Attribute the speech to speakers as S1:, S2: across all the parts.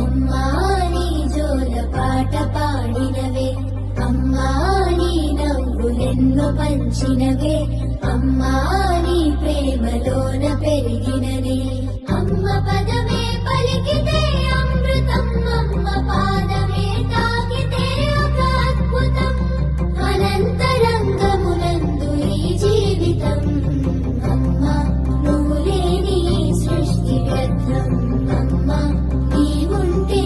S1: అమ్మా నీ జోల పాట పాడినవే, అమ్మా నీ నవ్వులెన్నో పంచినవే, అమ్మా నీ ప్రేమలోన పెరిగిననే. అమ్మ పదమే పలికితే అమృతం, అమ్మ పాదమే తాకితే ఒక అద్భుతం. అనంతరంగమునందు ఈ జీవితం, అమ్మ నువ్వు లేని సృష్టి వ్యర్థం. అమ్మ నీవుంటే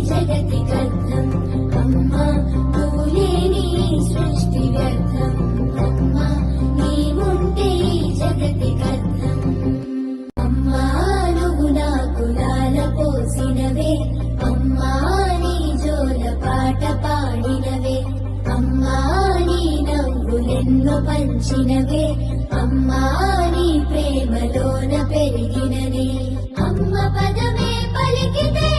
S1: జగతి కర్థం, అమ్మ నువ్వు లేని సృష్టి వ్యర్థం. అమ్మ నీవుంటే జగతి కర్థం. అమ్మా నువ్వు నాకు లాల పోసినవే, అమ్మా నీ జోల పాట పాడినవే, అమ్మా నీ నవ్వులెన్నో పంచినవే, అమ్మా నీ ప్రేమలోన పెరిగిననే. అమ్మ పదమే పలికితే